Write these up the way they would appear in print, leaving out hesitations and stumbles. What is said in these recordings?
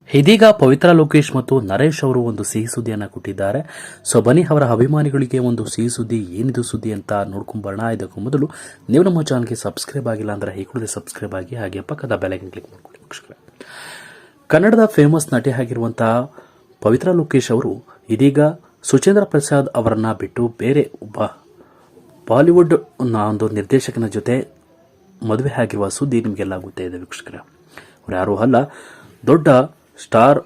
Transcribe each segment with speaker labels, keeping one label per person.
Speaker 1: ಇದೀಗ ಪವಿತ್ರ ಲೋಕೇಶ್ ಮತ್ತು ನರೇಶ್ ಅವರು ಒಂದು ಸಿಹಿ ಸುದ್ದಿಯನ್ನು ಕೊಟ್ಟಿದ್ದಾರೆ. ಸೊ ಬನ್ನಿ ಅವರ ಅಭಿಮಾನಿಗಳಿಗೆ ಒಂದು ಸಿಹಿ ಸುದ್ದಿ, ಏನಿದು ಸುದ್ದಿ ಅಂತ ನೋಡ್ಕೊಂಬರೋಣ. ಇದಕ್ಕೂ ಮೊದಲು ನೀವು ನಮ್ಮ ಚಾನಲ್ಗೆ ಸಬ್ಸ್ಕ್ರೈಬ್ ಆಗಿಲ್ಲ ಅಂದರೆ ಈ ಕೂಡಲೇ ಸಬ್ಸ್ಕ್ರೈಬ್ ಆಗಿ, ಹಾಗೆ ಪಕ್ಕದ ಬೆಲೈಕನ್ ಕ್ಲಿಕ್ ಮಾಡ್ಕೊಳ್ಳಿ. ಕನ್ನಡದ ಫೇಮಸ್ ನಟಿ ಆಗಿರುವಂತಹ ಪವಿತ್ರ ಲೋಕೇಶ್ ಅವರು ಇದೀಗ ಸುಚೇಂದ್ರ ಪ್ರಸಾದ್ ಅವರನ್ನ ಬಿಟ್ಟು ಬೇರೆ ಒಬ್ಬ ಬಾಲಿವುಡ್ ಒಂದು ನಿರ್ದೇಶಕನ ಜೊತೆ ಮದುವೆ ಆಗಿರುವ ಸುದ್ದಿ ನಿಮಗೆಲ್ಲ ಗೊತ್ತೇ ಇದೆ ವೀಕ್ಷಕರೇ. ಅವರು ಯಾರೂ ಅಲ್ಲ, ದೊಡ್ಡ ಸ್ಟಾರ್,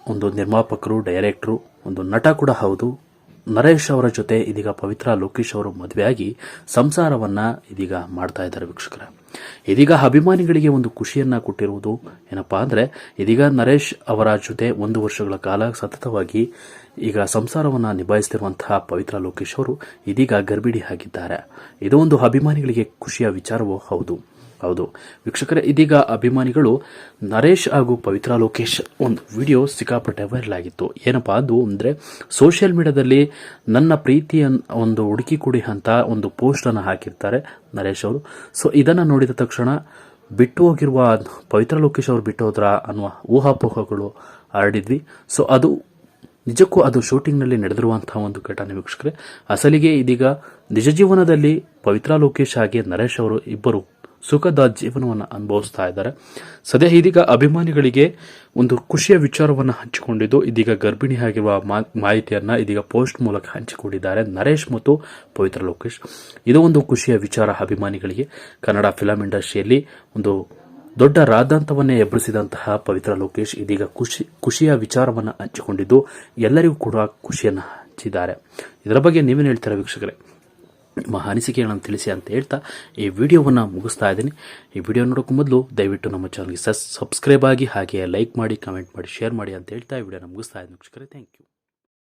Speaker 1: ಒಂದು ನಿರ್ಮಾಪಕರು, ಡೈರೆಕ್ಟರು, ಒಂದು ನಟ ಕೂಡ ಹೌದು. ನರೇಶ್ ಅವರ ಜೊತೆ ಇದೀಗ ಪವಿತ್ರ ಲೋಕೇಶ್ ಅವರು ಮದುವೆಯಾಗಿ ಸಂಸಾರವನ್ನ ಇದೀಗ ಮಾಡ್ತಾ ಇದ್ದಾರೆ ವೀಕ್ಷಕರೇ. ಇದೀಗ ಅಭಿಮಾನಿಗಳಿಗೆ ಒಂದು ಖುಷಿಯನ್ನ ಕೊಟ್ಟಿರುವುದು ಏನಪ್ಪಾ ಅಂದ್ರೆ, ಇದೀಗ ನರೇಶ್ ಅವರ ಜೊತೆ 1 ವರ್ಷಗಳ ಕಾಲ ಸತತವಾಗಿ ಈಗ ಸಂಸಾರವನ್ನ ನಿಭಾಯಿಸುತ್ತಿರುವಂತಹ ಪವಿತ್ರ ಲೋಕೇಶ್ ಅವರು ಇದೀಗ ಗರ್ಭಿಣಿ ಆಗಿದ್ದಾರೆ. ಇದು ಒಂದು ಅಭಿಮಾನಿಗಳಿಗೆ ಖುಷಿಯ ವಿಚಾರವೂ ಹೌದು. ವೀಕ್ಷಕರೇ, ಇದೀಗ ಅಭಿಮಾನಿಗಳು ನರೇಶ್ ಹಾಗೂ ಪವಿತ್ರ ಲೋಕೇಶ್ ಒಂದು ವಿಡಿಯೋ ಸಿಕ್ಕಾಪಟ್ಟೆ ವೈರಲ್ ಆಗಿತ್ತು. ಏನಪ್ಪಾ ಅದು ಅಂದ್ರೆ, ಸೋಷಿಯಲ್ ಮೀಡಿಯಾದಲ್ಲಿ ನನ್ನ ಪ್ರೀತಿಯ ಒಂದು ಹುಡುಕಿ ಕೊಡಿ ಅಂತ ಒಂದು ಪೋಸ್ಟ್ ಅನ್ನು ಹಾಕಿರ್ತಾರೆ ನರೇಶ್ ಅವರು. ಸೊ ಇದನ್ನ ನೋಡಿದ ತಕ್ಷಣ ಬಿಟ್ಟು ಹೋಗಿರುವ ಪವಿತ್ರ ಲೋಕೇಶ್ ಅವರು ಬಿಟ್ಟು ಹೋದ್ರ ಅನ್ನುವ ಊಹಾಪೋಹಗಳು ಹರಡಿದ್ವಿ. ಸೊ ಅದು ನಿಜಕ್ಕೂ ಅದು ಶೂಟಿಂಗ್ನಲ್ಲಿ ನಡೆದಿರುವಂತಹ ಒಂದು ಘಟನೆ ವೀಕ್ಷಕರೇ. ಅಸಲಿಗೆ ಇದೀಗ ನಿಜ ಜೀವನದಲ್ಲಿ ಪವಿತ್ರ ಲೋಕೇಶ್ ಹಾಗೆ ನರೇಶ್ ಅವರು ಇಬ್ಬರು ಸುಖದ ಜೀವನವನ್ನು ಅನುಭವಿಸ್ತಾ ಇದ್ದಾರೆ. ಸದ್ಯ ಇದೀಗ ಅಭಿಮಾನಿಗಳಿಗೆ ಒಂದು ಖುಷಿಯ ವಿಚಾರವನ್ನು ಹಂಚಿಕೊಂಡಿದ್ದು, ಇದೀಗ ಗರ್ಭಿಣಿಯಾಗಿರುವ ಮಾಹಿತಿಯನ್ನ ಇದೀಗ ಪೋಸ್ಟ್ ಮೂಲಕ ಹಂಚಿಕೊಂಡಿದ್ದಾರೆ ನರೇಶ್ ಮತ್ತು ಪವಿತ್ರ ಲೋಕೇಶ್. ಇದು ಒಂದು ಖುಷಿಯ ವಿಚಾರ ಅಭಿಮಾನಿಗಳಿಗೆ. ಕನ್ನಡ ಫಿಲಂ ಇಂಡಸ್ಟ್ರಿಯಲ್ಲಿ ಒಂದು ದೊಡ್ಡ ರಾದ್ಧಾಂತವನ್ನೇ ಎಬ್ಬರಿಸಿದಂತಹ ಪವಿತ್ರ ಲೋಕೇಶ್ ಇದೀಗ ಖುಷಿಯ ವಿಚಾರವನ್ನು ಹಂಚಿಕೊಂಡಿದ್ದು, ಎಲ್ಲರಿಗೂ ಕೂಡ ಖುಷಿಯನ್ನು ಹಂಚಿದ್ದಾರೆ. ಇದರ ಬಗ್ಗೆ ನೀವೇನು ಹೇಳ್ತೀರಾ ವೀಕ್ಷಕರೇ? ನಿಮ್ಮ ಅನಿಸಿಕೆಗಳನ್ನು ತಿಳಿಸಿ ಅಂತ ಹೇಳ್ತಾ ಈ ವಿಡಿಯೋವನ್ನು ಮುಗಿಸ್ತಾ ಇದ್ದೀನಿ. ಈ ವಿಡಿಯೋ ನೋಡೋಕ್ಕೂ ಮೊದಲು ದಯವಿಟ್ಟು ನಮ್ಮ ಚಾನಲ್ಗೆ ಸಬ್ಸ್ಕ್ರೈಬ್ ಆಗಿ, ಹಾಗೆ ಲೈಕ್ ಮಾಡಿ, ಕಮೆಂಟ್ ಮಾಡಿ, ಶೇರ್ ಮಾಡಿ ಅಂತ ಹೇಳ್ತಾ ಈ ವಿಡಿಯೋನ ಮುಗಿಸ್ತಾ ಇದ್ದೀನಿ ವೀಕ್ಷಕರೇ. Thank you.